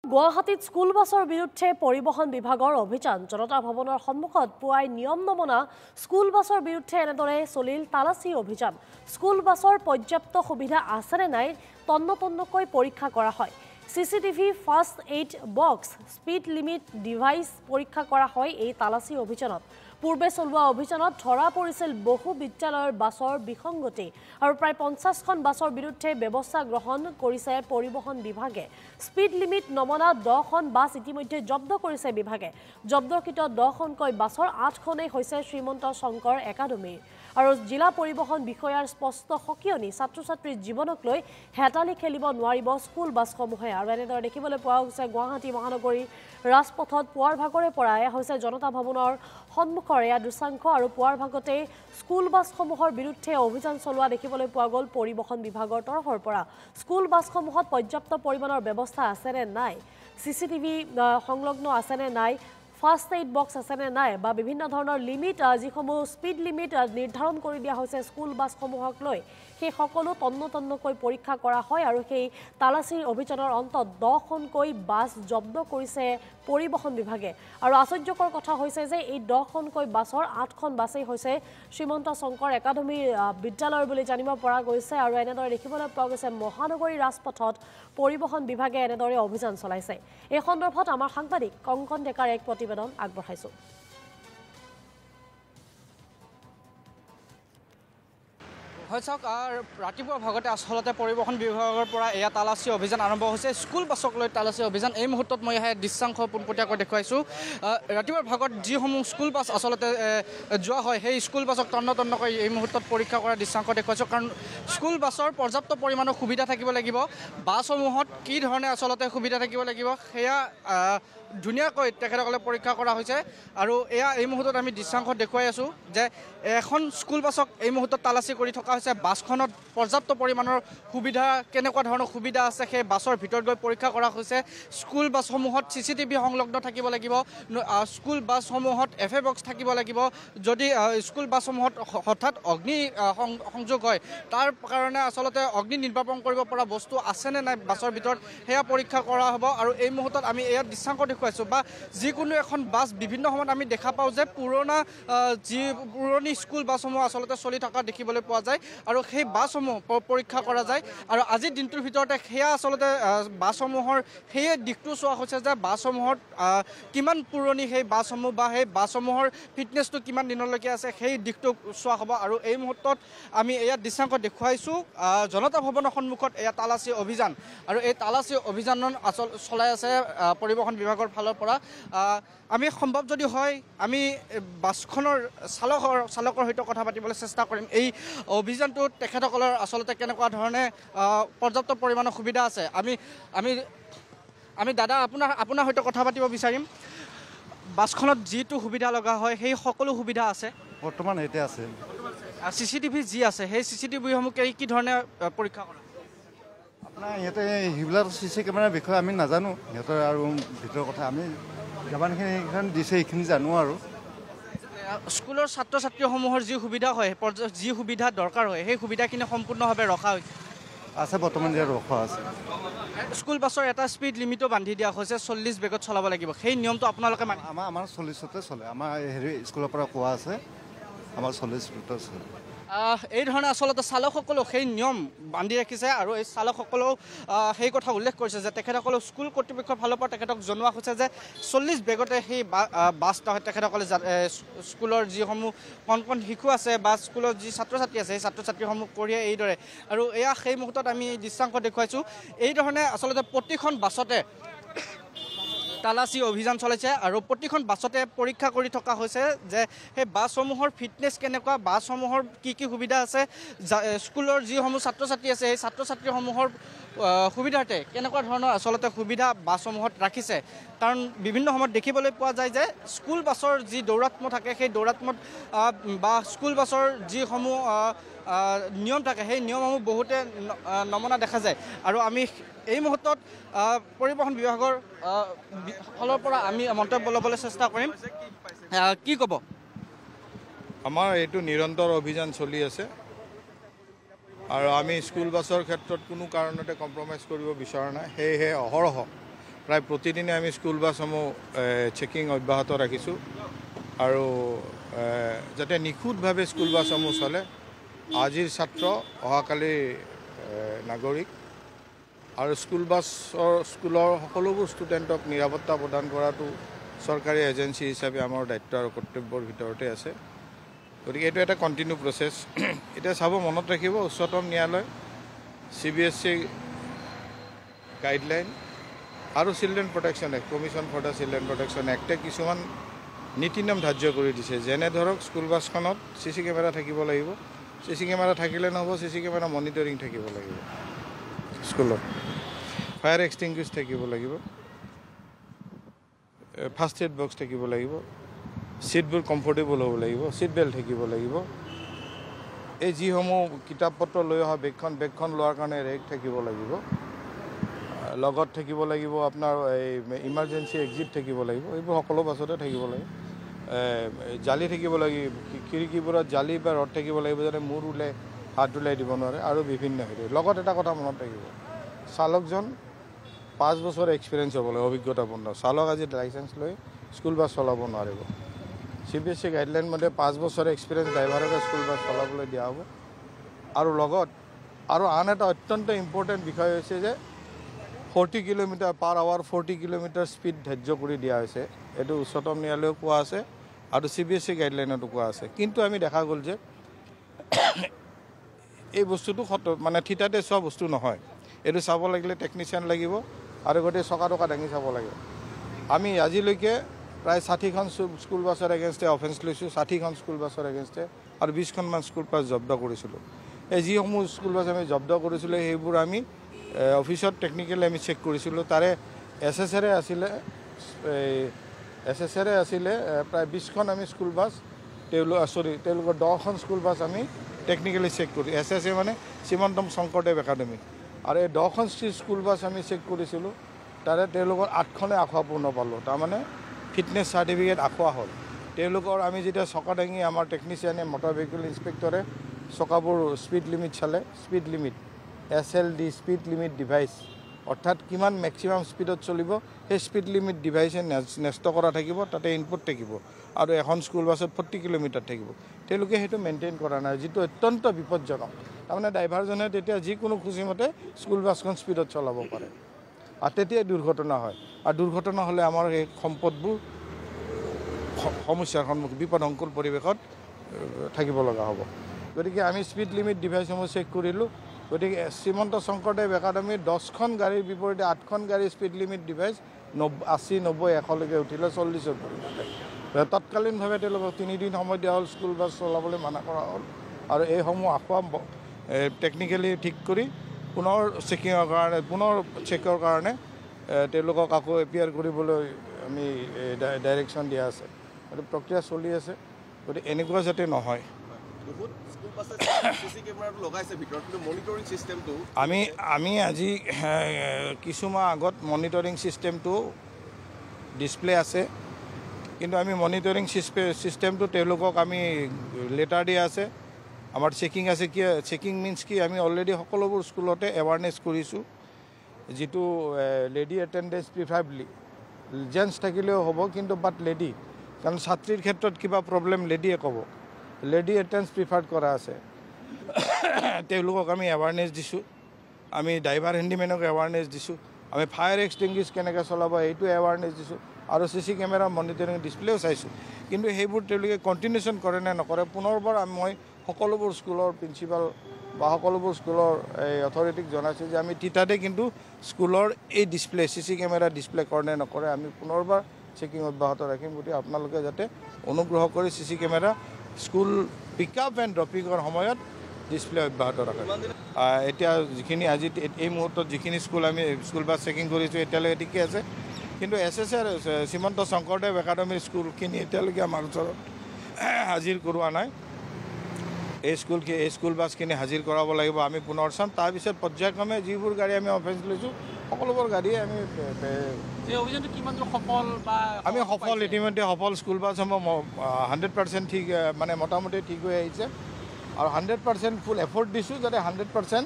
গুৱাহাটীত স্কুল বাছৰ বিৰুদ্ধে পৰিবহণ বিভাগৰ অভিযান জনতা ভৱনৰ সন্মুখত পুৱাই নিয়ম নমনা স্কুল বাছৰ বিৰুদ্ধে এনেদৰে চলিল তালাচী অভিযান স্কুল বাছৰ পৰ্যাপ্ত সুবিধা আছে নে নাই তন্নতন্নকৈ পৰীক্ষা কৰা হয় CCTV first aid box speed limit device পৰীক্ষা কৰা হয় এই তালাচী অভিযানত পূৰ্বে চলোৱা অভিযানত ধৰা পৰিছিল বহু বিদ্যালয়ৰ বাছৰ বিসংগতি আৰু প্ৰায় 50খন বাছৰ বিৰুদ্ধে ব্যৱস্থা গ্ৰহণ কৰিছে পৰিবহণ বিভাগে স্পীড লিমিট নমনা 10খন বাছ ইতিমধ্যে জব্দ কৰিছে বিভাগে জব্দকৃত 10খনকৈ বাছৰ 8খনেই হৈছে শ্ৰীমন্ত শংকৰ একাডেমী আৰু জিলা পৰিবহণ বিষয়াৰ স্পষ্ট সকিয়নি ছাত্ৰ-ছাত্ৰীৰ জীৱনক লৈ হেতালি খেলিব নোৱাৰিব স্কুল বাছসমূহে আৰু এনেদৰে দেখিবলৈ পোৱা গৈছে গুৱাহাটী মহানগৰী ৰাজপথত পুৱাৰ ভাগৰে পৰা হৈছে জনতা ভৱনৰ সন্মুখৰ এয়া দৃশ্যাংশ আৰু পুৱাৰ ভাগতে স্কুল বাছসমূহৰ বিৰুদ্ধে অভিযান চলোৱা দেখিবলৈ পোৱা গ'ল পৰিবহণ বিভাগৰ তৰফৰ পৰা স্কুল বাছসমূহত পৰ্যাপ্ত পৰিমাণৰ ব্যৱস্থা আছে নে নাই CCTV সংলগ্ন আছে নে নাই ফাৰ্ষ্ট এইড বক্স আছে নে নাই বা বিভিন্ন ধৰণৰ লিমিট যিসমূহ স্পীড লিমিট নিৰ্ধাৰণ কৰি দিয়া হৈছে স্কুল বাছসমূহক লৈ সেই সকলো তন্নতন্নকৈ পৰীক্ষা কৰা হয় আৰু সেই তালাচীৰ অভিযানৰ অন্তত 10খনকৈ বাছ জব্দ কৰিছে পৰিবহণ বিভাগে আৰু আশ্চৰ্যকৰ কথা হৈছে যে এই 10খনকৈ বাছৰ 8খন বাছেই হৈছে শ্ৰীমন্ত শংকৰ একাডেমী বিদ্যালয় বুলি জানিব পৰা গৈছে আৰু এনেদৰে দেখিবলৈ পোৱা গৈছে মহানগৰী ৰাজপথত পৰিবহণ বিভাগে এনেদৰে অভিযান চলাইছে এই সন্দৰ্ভত আমাৰ সাংবাদিক কংকন ডেকাৰ এক প্ৰতিবেদন আগবঢ়াইছো হয় চাওক ৰাতিপুৱা ভাগতে আচলতে পৰিবহণ বিভাগৰ পৰা এয়া তালাচী অভিযান আৰম্ভ হৈছে স্কুল বাছক লৈ তালাচী অভিযান এই মুহূৰ্তত মই দৃশ্যাংশ পোনপটীয়াকৈ দেখুৱাইছোঁ ৰাতিপুৱাৰ ভাগত যিসমূহ স্কুল বাছ আচলতে যোৱা হয় সেই স্কুল বাছক তন্নতন্নকৈ এই মুহূৰ্তত পৰীক্ষা কৰা দৃশ্যাংশ দেখুৱাইছোঁ কাৰণ স্কুল বাছৰ পৰ্যাপ্ত পৰিমাণৰ সুবিধা থাকিব লাগিব বাছসমূহত কি ধৰণে আচলতে সুবিধা থাকিব লাগিব সেয়া ধুনীয়াকৈ তেখেতসকলে পৰীক্ষা কৰা হৈছে আৰু এয়া এই মুহূৰ্তত আমি দৃশ্যাংশ দেখুৱাই আছোঁ যে এখন স্কুল বাছক এই মুহূৰ্তত তালাচী কৰি থকা হৈছে বাছখনত পৰ্যাপ্ত পৰিমাণৰ সুবিধা কেনেকুৱা ধৰণৰ সুবিধা আছে সেই বাছৰ ভিতৰত গৈ পৰীক্ষা কৰা হৈছে স্কুল বাছসমূহত CCTV সংলগ্ন থাকিব লাগিব স্কুল বাছসমূহত FA বক্স থাকিব লাগিব যদি স্কুল বাছসমূহত হঠাৎ অগ্নি সংযোগ হয় তাৰ কাৰণে আচলতে অগ্নি নিৰ্বাপন কৰিব পৰা বস্তু আছেনে নাই বাছৰ ভিতৰত সেয়া পৰীক্ষা কৰা হ'ব আৰু এই মুহূৰ্তত আমি এয়া দৃশ্যাংশ দেখুৱাইছোঁ বা যিকোনো এখন বাছ বিভিন্ন সময়ত আমি দেখা পাওঁ যে পুৰণি স্কুল বাছসমূহ আচলতে চলি থকা দেখিবলৈ পোৱা যায় আৰু সেই বাছসমূহ পৰীক্ষা কৰা যায় আৰু আজিৰ দিনটোৰ ভিতৰতে সেয়া আচলতে বাছসমূহৰ সেই দিশটো চোৱা হৈছে যে বাছসমূহত কিমান পুৰণি সেই বাছসমূহ বা সেই বাছসমূহৰ ফিটনেছটো কিমান দিনলৈকে আছে সেই দিশটো চোৱা হ'ব আৰু এই মুহূৰ্তত আমি এয়া দৃশ্যাংশ দেখুৱাইছোঁ জনতা ভৱনৰ সন্মুখত এয়া তালাচী অভিযান আৰু এই তালাচী অভিযান চলাই আছে পৰিবহণ বিভাগৰ ফালৰ পৰা আমি সম্ভৱ যদি হয় আমি বাছখনৰ চালকৰ সৈতে কথা পাতিবলৈ চেষ্টা কৰিম এই অভিযানটোত তেখেতসকলৰ আচলতে কেনেকুৱা ধৰণে পৰ্যাপ্ত পৰিমাণৰ সুবিধা আছে আমি দাদা আপোনাৰ সৈতে কথা পাতিব বিচাৰিম বাছখনত যিটো সুবিধা লগা হয় সেই সকলো সুবিধা আছে বৰ্তমান এতিয়া আছে CCTV যি আছে সেই CCTVসমূহ কি ধৰণে পৰীক্ষা কৰা আপোনাৰ ইয়াতে সেইবিলাক CC কেমেৰাৰ বিষয়ে আমি নাজানো সিহঁতৰ আৰু ভিতৰৰ কথা আমি যিমানখিনি দিছে সেইখিনি জানো আৰু স্কুলৰ ছাত্ৰ ছাত্ৰীসমূহৰ যি সুবিধা হয় যি সুবিধা দৰকাৰ হয় সেই সুবিধাখিনি সম্পূৰ্ণভাৱে ৰখা হৈছে আছে বৰ্তমান ইয়াত ৰখা আছে স্কুল বাছৰ এটা স্পীড লিমিটো বান্ধি দিয়া হৈছে 40 বেগত চলাব লাগিব সেই নিয়মটো আপোনালোকে আমাৰ 40তে চলে আমাৰ স্কুলৰ পৰা কোৱা আছে আমাৰ 40 মিটাৰ চলে এই ধৰণে আচলতে চালকসকলেও সেই নিয়ম বান্ধি ৰাখিছে আৰু এই চালকসকলেও সেই কথা উল্লেখ কৰিছে যে তেখেতসকলেও স্কুল কৰ্তৃপক্ষৰ ফালৰ পৰা তেখেতক জনোৱা হৈছে যে 40 বেগতে সেই বাছ তেখেতসকলে স্কুলৰ যিসমূহ কণ শিশু আছে বা স্কুলৰ যি ছাত্ৰ ছাত্ৰী আছে সেই ছাত্ৰ ছাত্ৰীসমূহ কঢ়িয়াই এইদৰে আৰু এয়া সেই মুহূৰ্তত আমি দৃশ্যাংশ দেখুৱাইছোঁ এই ধৰণে আচলতে প্ৰতিখন বাছতে তালাচী অভিযান চলাইছে আৰু প্ৰতিখন বাছতে পৰীক্ষা কৰি থকা হৈছে যে সেই বাছসমূহৰ ফিটনেছ কেনেকুৱা বাছসমূহৰ কি সুবিধা আছে স্কুলৰ যিসমূহ ছাত্ৰ ছাত্ৰী আছে সেই ছাত্ৰ ছাত্ৰীসমূহৰ সুবিধাৰ্থে কেনেকুৱা ধৰণৰ আচলতে সুবিধা বাছসমূহত ৰাখিছে কাৰণ বিভিন্ন সময়ত দেখিবলৈ পোৱা যায় যে স্কুল বাছৰ যি দৌৰাত্ম্য থাকে সেই দৌৰাত্ম্যত বা স্কুল বাছৰ যিসমূহ নিয়ম থাকে সেই নিয়মসমূহ বহুতে নমনা দেখা যায় আৰু আমি এই মুহূৰ্তত পৰিবহণ বিভাগৰ ফালৰ পৰা আমি মন্তব্য ল'বলৈ চেষ্টা কৰিম কি ক'ব আমাৰ এইটো নিৰন্তৰ অভিযান চলি আছে আৰু আমি স্কুল বাছৰ ক্ষেত্ৰত কোনো কাৰণতে কম্প্ৰমাইজ কৰিব বিচৰা নাই সেয়েহে অহৰহ প্ৰায় প্ৰতিদিনে আমি স্কুল বাছসমূহ চেকিং অব্যাহত ৰাখিছোঁ আৰু যাতে নিখুঁতভাৱে স্কুল বাছসমূহ চলে। আজিৰ ছাত্ৰ অহাকালিৰ নাগৰিক আৰু স্কুলৰ সকলোবোৰ ষ্টুডেণ্টক নিৰাপত্তা প্ৰদান কৰাটো চৰকাৰী এজেঞ্চি হিচাপে আমাৰ দায়িত্ব আৰু কৰ্তব্যৰ ভিতৰতে আছে। গতিকে এইটো এটা কণ্টিনিউ প্ৰচেছ। এতিয়া চাব, মনত ৰাখিব, উচ্চতম ন্যায়ালয়, CBSE গাইডলাইন আৰু children protection act, commission for the children protection এক্টে কিছুমান নীতি নিয়ম ধাৰ্য কৰি দিছে। যেনে ধৰক স্কুল বাছখনত CC কেমেৰা থাকিব লাগিব। CC কেমেৰা থাকিলে নহ'ব, CC কেমেৰা মনিটৰিং থাকিব লাগিব। স্কুলত ফায়াৰ এক্সটিংগুইছ থাকিব লাগিব, ফাৰ্ষ্ট এড বক্স থাকিব লাগিব, ছিটবোৰ কমফৰ্টেবল হ'ব লাগিব, ছিট বেল্ট থাকিব লাগিব। এই যিসমূহ কিতাপ পত্ৰ লৈ অহা বেগখন লোৱাৰ কাৰণে ৰেক থাকিব লাগিব, লগত থাকিব লাগিব আপোনাৰ এই ইমাৰ্জেঞ্চি এক্সিট থাকিব লাগিব। এইবোৰ সকলো বাছতে থাকিব লাগিব। জালি থাকিব লাগিব, খিৰিকীবোৰত জালি বা ৰদ থাকিব লাগিব যাতে মূৰ ওলাই হাত ওলাই দিব নোৱাৰে, আৰু বিভিন্ন হেৰি। লগত এটা কথা মনত ৰাখিব, চালকজন 5 বছৰ এক্সপিৰিয়েঞ্চ হ'ব লাগে, অভিজ্ঞতাপূৰ্ণ। চালক আজি লাইচেঞ্চ লৈ স্কুল বাছ চলাব নোৱাৰিব। CBSE গাইডলাইন মতে 5 বছৰ এক্সপিৰিয়েঞ্চ ড্ৰাইভাৰকে স্কুল বাছ চলাবলৈ দিয়া হ'ব। আৰু লগত আৰু আন এটা অত্যন্ত ইম্পৰ্টেণ্ট বিষয় হৈছে যে 40 kilometre per hour 40 kilometre speed ধাৰ্য কৰি দিয়া হৈছে। এইটো উচ্চতম ন্যায়ালয়েও কোৱা আছে আৰু CBSE গাইডলাইনতো কোৱা আছে। কিন্তু আমি দেখা গ'ল যে এই বস্তুটো মানে থিতাতে চোৱা বস্তু নহয়। এইটো চাব লাগিলে টেকনিচিয়ান লাগিব আৰু গোটেই চকা দাঙি চাব লাগে। আমি আজিলৈকে প্ৰায় 60খন স্কুল বাছৰ এগেইনষ্টে অফেন্স লৈছোঁ, 60খন স্কুল বাছৰ এগেইনষ্টে, আৰু 20খনমান স্কুল বাছ জব্দ কৰিছিলোঁ। এই যিসমূহ স্কুল বাছ আমি জব্দ কৰিছিলোঁ সেইবোৰ আমি অফিচত টেকনিকেলি আমি চেক কৰিছিলোঁ। তাৰে SSৰে আছিলে প্ৰায় 20খন আমি স্কুল বাছ, তেওঁলোকৰ 10খন স্কুল বাছ আমি টেকনিকেলি চেক কৰি, SSA মানে শ্ৰীমন্ত শংকৰদেৱ একাডেমি, আৰু এই 10খন স্কুল বাছ আমি চেক কৰিছিলোঁ। তাৰে তেওঁলোকৰ 8খনে আখুৱাপূৰ্ণ পালোঁ, তাৰমানে ফিটনেছ চাৰ্টিফিকেট আখুৱা হ'ল। তেওঁলোকৰ আমি যেতিয়া চকা দাঙি আমাৰ টেকনিচিয়ানে মটৰ ভেহিকেল ইনস্পেক্টৰে চকাবোৰ স্পীড লিমিট চালে, speed limit SLD speed limit device, অৰ্থাৎ কিমান মেক্সিমাম স্পীডত চলিব সেই স্পীড লিমিট ডিভাইচে ন্যস্ত কৰা থাকিব, তাতে ইনপুট থাকিব, আৰু এখন স্কুল বাছত 40 কিলোমিটাৰ থাকিব। তেওঁলোকে সেইটো মেইনটেইন কৰা নাই, যিটো অত্যন্ত বিপদজনক। তাৰমানে ড্ৰাইভাৰজনে তেতিয়া যিকোনো খুচিমতে স্কুল বাছখন স্পীডত চলাব পাৰে, আৰু তেতিয়াই দুৰ্ঘটনা হয়। আৰু দুৰ্ঘটনা হ'লে আমাৰ এই সম্পদবোৰ সমস্যাৰ সন্মুখীন, বিপদসংকুল পৰিৱেশত থাকিব লগা হ'ব। গতিকে আমি স্পীড লিমিট ডিভাইচসমূহ চেক কৰিলোঁ। গতিকে শ্ৰীমন্ত শংকৰদেৱ একাডেমীৰ 10খন গাড়ীৰ বিপৰীতে 8খন গাড়ীৰ স্পীড লিমিট ডিভাইচ 80, 90, 100লৈকে উঠিলে, 40ৰ পৰিমাণে। তৎকালীনভাৱে তেওঁলোকক 3 দিন সময় দিয়া হ'ল, স্কুল বাছ চলাবলৈ মানা কৰা হ'ল, আৰু এইসমূহ আখুৱা টেকনিকেলি ঠিক কৰি পুনৰ চেকৰ কাৰণে তেওঁলোকক আকৌ এপিয়াৰ কৰিবলৈ আমি ডাইৰেকশ্যন দিয়া আছে। এইটো প্ৰক্ৰিয়া চলি আছে। গতিকে এনেকুৱা যাতে নহয়। আমি আজি কিছুমাহ আগত মনিটৰিং ছিষ্টেমটো ডিছপ্লে আছে, কিন্তু আমি মনিটৰিং ছিষ্টেমটো তেওঁলোকক আমি লেটাৰ দিয়া আছে, আমাৰ চেকিং আছে। কি চেকিং মিনছ কি, আমি অলৰেডি সকলোবোৰ স্কুলতে এৱাৰনেছ কৰিছোঁ, যিটো লেডি এটেণ্ডেঞ্চ প্ৰিফাৰেবলি, জেণ্টছ থাকিলেও হ'ব, কিন্তু বাট লেডি, কাৰণ ছাত্ৰীৰ ক্ষেত্ৰত কিবা প্ৰব্লেম লেডিয়ে ক'ব, লেডি এটেণ্ডেঞ্চ প্ৰিফাৰ্ড কৰা আছে। তেওঁলোকক আমি এৱাৰনেছ দিছোঁ, আমি ড্ৰাইভাৰ হেণ্ডিমেনক এৱাৰনেছ দিছোঁ, আমি ফায়াৰ এক্সটিংগুইছ কেনেকৈ চলাব এইটো এৱাৰনেছ দিছোঁ, আৰু CC কেমেৰা মনিটৰিং ডিছপ্লেও চাইছোঁ। কিন্তু সেইবোৰ তেওঁলোকে কণ্টিনিউশ্যন কৰে নে নকৰে, পুনৰবাৰ মই সকলোবোৰ স্কুলৰ প্ৰিন্সিপাল বা সকলোবোৰ স্কুলৰ এই অথৰিটিক জনাইছোঁ যে আমি তিতাতে কিন্তু স্কুলৰ এই ডিছপ্লে CC কেমেৰা ডিছপ্লে কৰে নে নকৰে আমি পুনৰবাৰ চেকিং অব্যাহত ৰাখিম। গতিকে আপোনালোকে যাতে অনুগ্ৰহ কৰি CC camera school pickup and ড্ৰপিঙৰ সময়ত ডিছপ্লে অব্যাহত ৰাখে। এতিয়া যিখিনি আজি এই মুহূৰ্তত যিখিনি স্কুল বাছ চেকিং কৰিছোঁ এতিয়ালৈকে ঠিকে আছে, কিন্তু SSR শ্ৰীমন্ত শংকৰদেৱ একাডেমীৰ স্কুলখিনি এতিয়ালৈকে আমাৰ ওচৰত হাজিৰ কৰোৱা নাই। এই স্কুল বাছখিনি হাজিৰ কৰাব লাগিব, আমি পুনৰ চাম। তাৰপিছত পৰ্যায়ক্ৰমে যিবোৰ গাড়ী আমি অফেন্স লৈছোঁ সকলোবোৰ গাড়ীয়ে আমি সফল ইতিমধ্যে সফল স্কুল বাছসমূহ 100% ঠিক, মানে মোটামুটি ঠিক হৈ আহিছে, আৰু 100% ফুল এফৰ্ট দিছোঁ যাতে 100%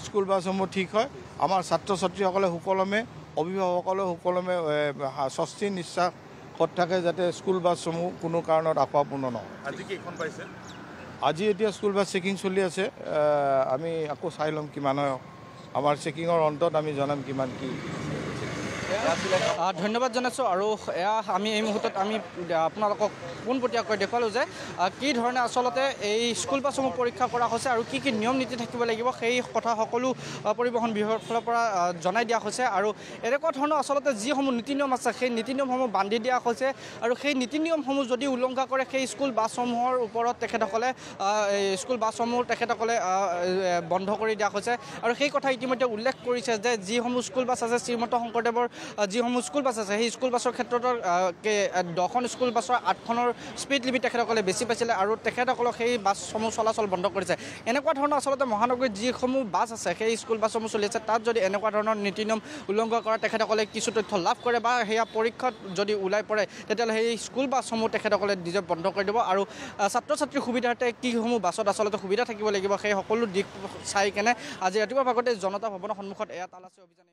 স্কুল বাছসমূহ ঠিক হয়। আমাৰ ছাত্ৰ ছাত্ৰীসকলে সুকলমে অভিভাৱকসকলে সুকলমে স্বস্তি নিশ্বাসত থাকে যাতে স্কুল বাছসমূহ কোনো কাৰণত আশাপূৰ্ণ নহয়। আজি কেইখন পাইছে? আজি এতিয়া স্কুল বাছ চেকিং চলি আছে, আমি আকৌ চাই ল'ম কিমান হয়। আমাৰ চেকিঙৰ অন্তত আমি জনাম কিমান কি। ধন্যবাদ জনাইছোঁ। আৰু এয়া আমি এই মুহূৰ্তত আমি আপোনালোকক পোনপটীয়াকৈ দেখুৱালোঁ যে কি ধৰণে আচলতে এই স্কুল বাছসমূহ পৰীক্ষা কৰা হৈছে আৰু কি নিয়ম নীতি থাকিব লাগিব সেই কথা সকলো পৰিবহণ বিভাগৰ ফালৰ পৰা জনাই দিয়া হৈছে। আৰু এনেকুৱা ধৰণৰ আচলতে যিসমূহ নীতি নিয়ম আছে সেই নীতি নিয়মসমূহ বান্ধি দিয়া হৈছে আৰু সেই নীতি নিয়মসমূহ যদি উলংঘা কৰে সেই স্কুল বাছসমূহৰ ওপৰত তেখেতসকলে বন্ধ কৰি দিয়া হৈছে। আৰু সেই কথা ইতিমধ্যে উল্লেখ কৰিছে যে যিসমূহ স্কুল বাছ আছে শ্ৰীমন্ত শংকৰদেৱৰ যিসমূহ স্কুল বাছ আছে সেই স্কুল বাছৰ ক্ষেত্ৰত 10খন স্কুল বাছৰ 8খনৰ স্পীড লিমিট তেখেতসকলে বেছি পাইছিলে আৰু তেখেতসকলক সেই বাছসমূহ চলাচল বন্ধ কৰিছে। এনেকুৱা ধৰণৰ আচলতে মহানগৰীত যিসমূহ বাছ আছে সেই স্কুল বাছসমূহ চলি আছে তাত যদি এনেকুৱা ধৰণৰ নীতি নিয়ম উলংঘা কৰে তেখেতসকলে কিছু তথ্য লাভ কৰে বা সেয়া পৰীক্ষাত যদি ওলাই পৰে তেতিয়াহ'লে সেই স্কুল বাছসমূহ তেখেতসকলে নিজে বন্ধ কৰি দিব। আৰু ছাত্ৰ ছাত্ৰীৰ সুবিধাৰ্থে কিসমূহ বাছত আচলতে সুবিধা থাকিব লাগিব সেই সকলো দিশ চাই কেনে আজি ৰাতিপুৱাৰ ভাগতে জনতা ভৱনৰ সন্মুখত এয়া তালাচী অভিযান